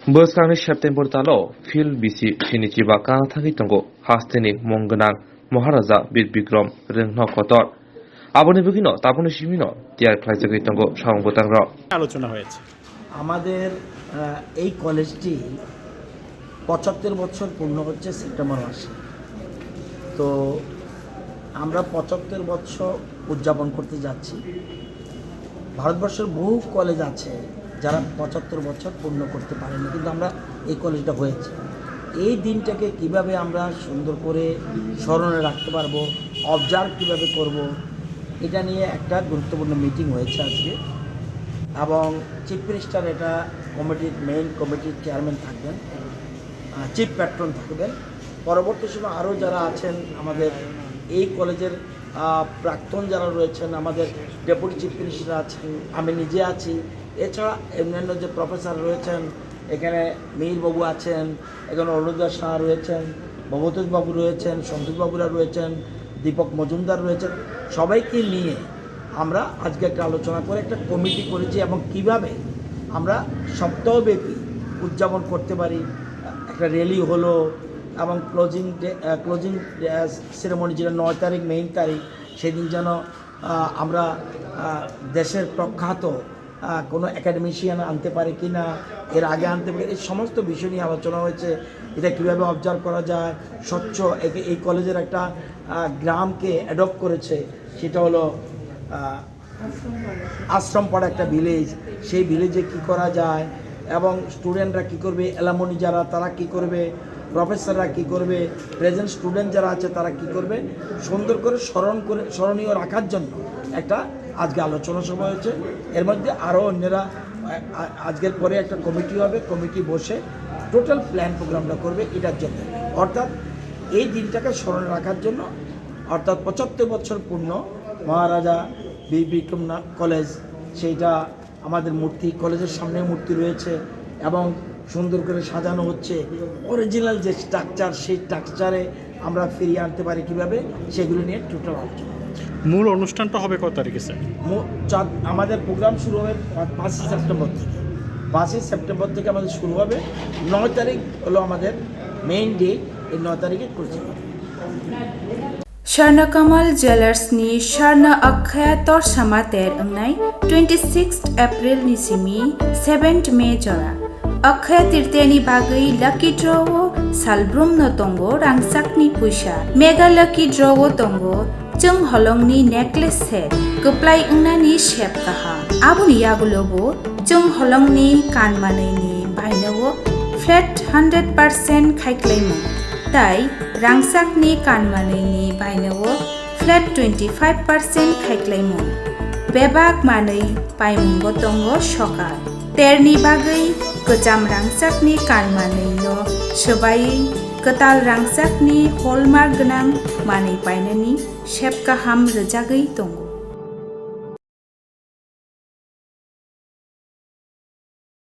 Boskangi September talo Phil bisi Shinichiba kana thagi tongo hasteni Monganan Maharaja Bir Bikram Rengno Kotor Aboni Bugino Tabuni Shimino Tiar Klaisagi tongo Shangotangra আলোচনা হয়েছে। আমাদের এই কলেজটি ৭৫ বছর পূর্ণ হচ্ছে সেপ্টেম্বর মাসে। তো আমরা ৭৫ বছর উদযাপন করতে যাচ্ছি। ভারতবর্ষের বহু কলেজ আছে যারা ৭৫ বছর পূর্ণ করতে পারেনি, কিন্তু আমরা এই কলেজটা হয়েছে। এই দিনটাকে কিভাবে আমরা সুন্দর করে স্মরণে রাখতে পারবো, অবজার্ভ কীভাবে করব, এটা নিয়ে একটা গুরুত্বপূর্ণ মিটিং হয়েছে আজকে। এবং চিফ মিনিস্টার এটা মেইন কমিটির চেয়ারম্যান থাকবেন, চিফ প্যাট্রন থাকবেন। পরবর্তী সময় আরও যারা আছেন আমাদের এই কলেজের প্রাক্তন যারা রয়েছেন, আমাদের ডেপুটি চিফ মিনিস্টার আছেন, আমি নিজে আছি, এছাড়া অন্যান্য যে প্রফেসর রয়েছেন, এখানে মিহিরবাবু আছেন, এখানে অরুণোদয় শাহ রয়েছেন, ভবতোষবাবু রয়েছেন, সন্তোষবাবুরা রয়েছেন, দীপক মজুমদার রয়েছেন। সবাইকে নিয়ে আমরা আজকে একটা আলোচনা করে একটা কমিটি করেছি এবং কিভাবে আমরা সপ্তাহব্যাপী উদযাপন করতে পারি। একটা র্যালি হলো এবং ক্লোজিং সেরেমনি যেটা ৯ তারিখ মেইন তারিখ, সেদিন যেন আমরা দেশের প্রখ্যাত কোনো একাডেমিশিয়ান আনতে পারে কি না, এর আগে আনতে পারে, এই সমস্ত বিষয় নিয়ে আলোচনা হয়েছে। এটা কীভাবে অবজার্ভ করা যায়, স্বচ্ছ এই কলেজের একটা গ্রামকে অ্যাডপ্ট করেছে, সেটা হলো আশ্রমপাড়া একটা ভিলেজ, সেই ভিলেজে কি করা যায় এবং স্টুডেন্টরা কি করবে, এলামনি যারা তারা কি করবে, প্রফেসররা কি করবে, প্রেজেন্ট স্টুডেন্ট যারা আছে তারা কি করবে, সুন্দর করে স্মরণীয় রাখার জন্য একটা আজকে আলোচনা সভা হয়েছে। এর মধ্যে আরও অন্যরা আজকের পরে একটা কমিটি হবে, কমিটি বসে টোটাল প্ল্যান প্রোগ্রামটা করবে এটার জন্য, অর্থাৎ এই দিনটাকে স্মরণে রাখার জন্য। অর্থাৎ ৭৫ বছর পূর্ণ মহারাজা বীর বিক্রম কলেজ, সেইটা আমাদের মূর্তি কলেজের সামনে মূর্তি রয়েছে এবং সুন্দর করে সাজানো হচ্ছে। অরিজিনাল যে স্ট্রাকচার, সেই স্ট্রাকচারে আমরা ফিরিয়ে আনতে পারি কীভাবে, সেগুলো নিয়ে টোটাল আলোচনা। মূল অনুষ্ঠানটা হবে কত তারিখে স্যার? আমাদের প্রোগ্রাম শুরু হবে ৫ই সেপ্টেম্বর থেকে। ৫ই সেপ্টেম্বর থেকে আমাদের শুরু হবে। ৯ তারিখ হলো আমাদের মেইন ডেট, এই 9 তারিখে করছি। Swarnakamal Jewelers ni Swarna Akkhaya Tor Samater angnai 26 April ni simi 7th May jora Akkhaya tirteni bagai lucky draw salbrum no tongo rangsakni puisa mega lucky draw tongo chung holongni necklace set kuplai ungnani shape kaha abuni yagulobo chung holongni kanmanai ni bainawo flat 100% khaiklaimo tai rangsakni kanmanai bainawo flat 25% khaiklaimo bebak manai paimungo tongo sokal terni bagai kejam rangsakni kanmanai no sebai ketal rangsakni hallmark gnang manai painani shep kaham rejagai tongo।